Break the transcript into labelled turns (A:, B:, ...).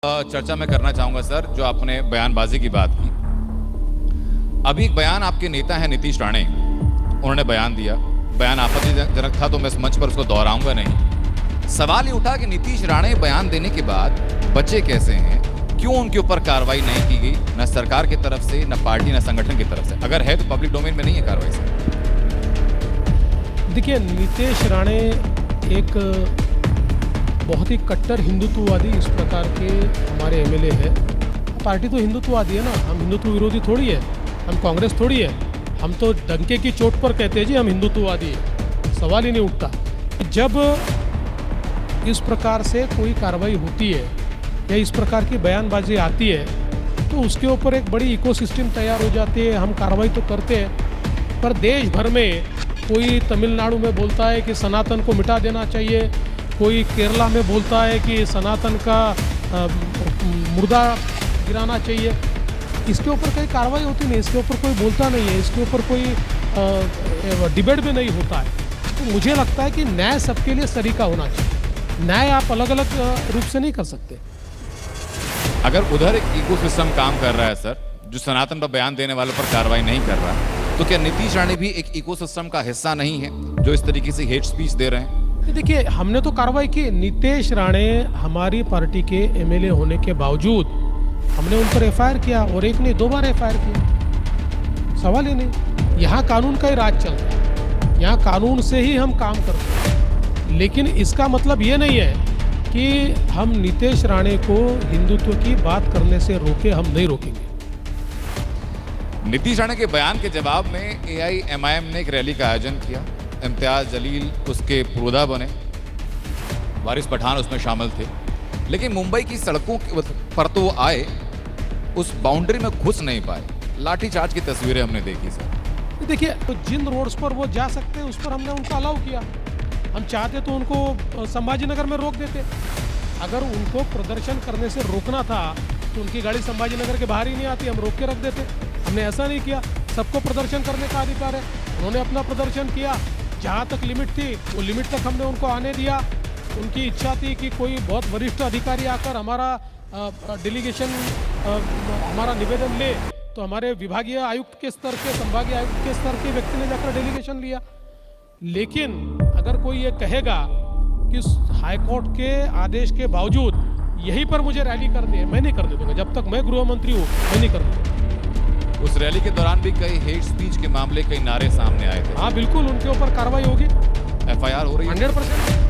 A: चर्चा में करना चाहूंगा सर, जो आपने बयानबाजी की बात की। अभी एक बयान आपके नेता हैं नीतीश राणे, उन्होंने बयान दिया, बयान आपत्तिजनक था तो मैं इस मंच पर उसको दोहराऊंगा नहीं। सवाल ये उठा कि नीतीश राणे बयान देने के बाद बचे कैसे हैं, क्यों उनके ऊपर कार्रवाई नहीं की गई, न सरकार की तरफ से, न पार्टी, न संगठन की तरफ से? अगर है तो पब्लिक डोमेन में नहीं है कार्रवाई सर।
B: देखिए, नीतीश राणे एक बहुत ही कट्टर हिंदुत्ववादी इस प्रकार के हमारे एमएलए है। पार्टी तो हिंदुत्ववादी है ना, हम हिंदुत्व विरोधी थोड़ी है, हम कांग्रेस थोड़ी है। हम तो डंके की चोट पर कहते हैं जी हम हिंदुत्ववादी है, सवाल ही नहीं उठता। जब इस प्रकार से कोई कार्रवाई होती है या इस प्रकार की बयानबाजी आती है तो उसके ऊपर एक बड़ी इकोसिस्टम तैयार हो जाती है। हम कार्रवाई तो करते हैं, पर देश भर में कोई तमिलनाडु में बोलता है कि सनातन को मिटा देना चाहिए, कोई केरला में बोलता है कि सनातन का मुर्दा गिराना चाहिए। इसके ऊपर कोई कार्रवाई होती नहीं, इसके ऊपर कोई बोलता नहीं है, इसके ऊपर कोई डिबेट भी नहीं होता है। तो मुझे लगता है कि न्याय सबके लिए सरीका होना चाहिए। न्याय आप अलग अलग रूप से नहीं कर सकते।
A: अगर उधर एक इकोसिस्टम काम कर रहा है सर, जो सनातन पर बयान देने वालों पर कार्रवाई नहीं कर रहा, तो क्या नीतीश राणे भी एक इकोसिस्टम का हिस्सा नहीं है जो इस तरीके से हेट स्पीच दे रहे हैं?
B: देखिए, हमने तो कार्रवाई की। नीतीश राणे हमारी पार्टी के एमएलए होने के बावजूद हमने उन पर एफआईआर किया, और एक नहीं 2 बार एफआईआर किया, सवाल ही नहीं। यहाँ कानून का ही राज चलता है, यहाँ कानून से ही हम काम करते हैं। लेकिन इसका मतलब ये नहीं है कि हम नीतीश राणे को हिंदुत्व की बात करने से रोके, हम नहीं रोकेंगे।
A: नीतीश राणे के बयान के जवाब में एआईएमआईएम ने एक रैली का आयोजन किया। इम्तियाज जलील उसके पुरोधा बने, वारिस पठान उसमें शामिल थे, लेकिन मुंबई की सड़कों पर तो वो आए, उस बाउंड्री में घुस नहीं पाए। लाठीचार्ज की तस्वीरें हमने देखी सर।
B: देखिए, तो जिन रोड्स पर वो जा सकते हैं उस पर हमने उनको अलाउ किया। हम चाहते तो उनको संभाजी नगर में रोक देते। अगर उनको प्रदर्शन करने से रोकना था तो उनकी गाड़ी संभाजी नगर के बाहर ही नहीं आती, हम रोक के रख देते। हमने ऐसा नहीं किया। सबको प्रदर्शन करने का अधिकार है, उन्होंने अपना प्रदर्शन किया। जहाँ तक लिमिट थी वो लिमिट तक हमने उनको आने दिया। उनकी इच्छा थी कि कोई बहुत वरिष्ठ अधिकारी आकर हमारा डेलीगेशन हमारा निवेदन ले, तो हमारे विभागीय आयुक्त के स्तर के, संभागीय आयुक्त के स्तर के व्यक्ति ने जाकर डेलीगेशन लिया। लेकिन अगर कोई ये कहेगा कि हाईकोर्ट के आदेश के बावजूद यहीं पर मुझे रैली करनी है, मैं नहीं करने दूंगा। जब तक मैं गृह मंत्री हूँ मैं नहीं करने दूंगा।
A: उस रैली के दौरान भी कई हेट स्पीच के मामले, कई नारे सामने आए थे।
B: हाँ बिल्कुल, उनके ऊपर कार्रवाई होगी,
A: एफआईआर हो रही है
B: 100%।